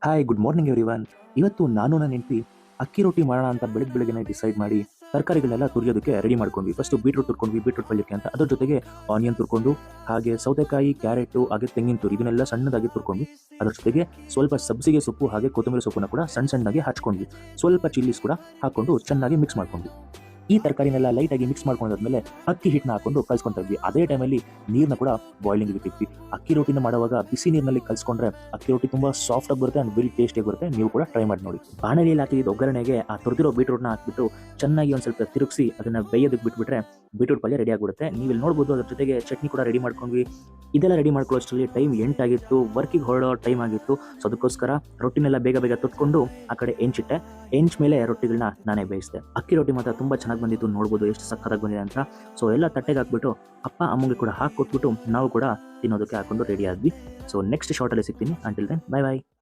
Hi good morning everyone. ಇವತ್ತು ನಾನು ನನ್ನ ಹೆಂಡತಿ ಅಕ್ಕಿ ರೊಟ್ಟಿ ಮಾಡೋಣ ಅಂತ ಬೆಳಗ್ಗೆನೆ ಡಿಸೈಡ್ ಮಾಡಿ ತರಕಾರಿಗಳನ್ನೆಲ್ಲ ತುರಿಯೋದಕ್ಕೆ ರೆಡಿ ಮಾಡ್ಕೊಂಡ್ವಿ. ಫಸ್ಟ್ ಬೀಟ್ರೂಟ್ ತುರ್ಕೊಂಡ್ವಿ, ಬೀಟ್ರೂಟ್ ಪಲ್ಯಕ್ಕೆ ಅಂತ. ಅದ್ರ ಜೊತೆಗೆ ಆನಿಯನ್ ತುರ್ಕೊಂಡು, ಹಾಗೆ ಸೌತೆಕಾಯಿ, ಕ್ಯಾರೆಟು, ಹಾಗೆ ತೆಂಗಿನ ತುರಿ ಇದನ್ನೆಲ್ಲ ಸಣ್ಣದಾಗಿ ತುರ್ಕೊಂಡ್ವಿ. ಅದ್ರ ಜೊತೆಗೆ ಸ್ವಲ್ಪ ಸಬ್ಸಿಗೆ ಸೊಪ್ಪು ಹಾಗೆ ಕೊತ್ತಂಬರಿ ಸೊಪ್ಪನ್ನ ಕೂಡ ಸಣ್ಣ ಸಣ್ಣದಾಗಿ ಹಚ್ಕೊಂಡ್ವಿ. ಸ್ವಲ್ಪ ಚಿಲ್ಲೀಸ್ ಕೂಡ ಹಾಕೊಂಡು ಚೆನ್ನಾಗಿ ಮಿಕ್ಸ್ ಮಾಡ್ಕೊಂಡ್ವಿ. ಈ ತರಕಾರಿನೆಲ್ಲ ಲೈಟಾಗಿ ಮಿಕ್ಸ್ ಮಾಡ್ಕೊಂಡಾದ್ಮೇಲೆ ಅಕ್ಕಿ ಹಿಟ್ಟನ್ನ ಹಾಕೊಂಡು ಕಲ್ಸ್ಕೊಂತ ಇದ್ವಿ. ಅದೇ ಟೈಮಲ್ಲಿ ನೀರನ್ನ ಕೂಡ ಬಾಯ್ಲಿಂಗ್ ಇಟ್ಟಿದ್ವಿ. ಅಕ್ಕಿ ರೊಟ್ಟಿನ ಮಾಡುವಾಗ ಬಿಸಿ ನೀರಿನಲ್ಲಿ ಕಲ್ಸ್ಕೊಂಡ್ರೆ ಅಕ್ಕಿ ರೊಟ್ಟಿ ತುಂಬಾ ಸಾಫ್ಟ್ ಆಗಿ ಬರುತ್ತೆ ಅಂಡ್ ವೆರಿ ಟೇಸ್ಟಿಯಾಗಿ ಬರುತ್ತೆ. ನೀವು ಕೂಡ ಟ್ರೈ ಮಾಡಿ ನೋಡಿ. ಬಾಣಲೆಯಲ್ಲಿ ಹಾಕಿದ ಒಗ್ಗರಣೆಗೆ ಆ ತುರಿದಿರೋ ಬೀಟ್ರೂಟ್ನ ಹಾಕ್ಬಿಟ್ಟು ಚೆನ್ನಾಗಿ ಒಂದ್ ಸ್ವಲ್ಪ ತಿರುಗಿಸಿ ಅದನ್ನ ಬೇಯೋದಕ್ಕೆ ಬಿಟ್ಬಿಟ್ರೆ ಬೀಟ್ರೂಟ್ ಪಲ್ಯ ರೆಡಿ ಆಗ್ಬಿಡುತ್ತೆ. ನೀವು ಇಲ್ಲಿ ನೋಡ್ಬೋದು. ಅದ್ರ ಜೊತೆಗೆ ಚಟ್ನಿ ಕೂಡ ರೆಡಿ ಮಾಡ್ಕೊಂಡ್ವಿ. ಇದೆಲ್ಲ ರೆಡಿ ಮಾಡ್ಕೊಳ್ಳೋಷ್ಟರಲ್ಲಿ ಟೈಮ್ 8 ಆಗಿತ್ತು. ವರ್ಕಿಗೆ ಹೊರಡೋ ಟೈಮ್ ಆಗಿತ್ತು. ಸೊ ಅದಕ್ಕೋಸ್ಕರ ರೊಟ್ಟಿನೆಲ್ಲ ಬೇಗ ಬೇಗ ತೊಟ್ಕೊಂಡು ಆ ಕಡೆ ಹೆಂಚಿಟ್ಟೆ. ಹೆಂಚ್ ಮೇಲೆ ರೊಟ್ಟಿಗಳನ್ನ ನಾನೇ ಬೇಯಿಸಿದೆ. ಅಕ್ಕಿ ರೊಟ್ಟಿ ಮಾತ್ರ ತುಂಬಾ ಚೆನ್ನಾಗಿ ಬಂದಿತ್ತು. ನೋಡ್ಬೋದು ಎಷ್ಟು ಸಕ್ಕತ್ತಾಗಿ ಬಂದಿದೆ ಅಂತ. ಸೊ ಎಲ್ಲ ತಟ್ಟೆಗೆ ಹಾಕ್ಬಿಟ್ಟು ಅಪ್ಪ ಅಮ್ಮಗೆ ಕೂಡ ಹಾಕಿ ಕೊಟ್ಬಿಟ್ಟು ನಾವು ಕೂಡ ತಿನ್ನೋದಕ್ಕೆ ಹಾಕೊಂಡು ರೆಡಿ ಆದ್ವಿ. ಸೊ ನೆಕ್ಸ್ಟ್ ಶಾರ್ಟ್ ಅಲ್ಲಿ ಸಿಗ್ತೀನಿ. Until then bye by.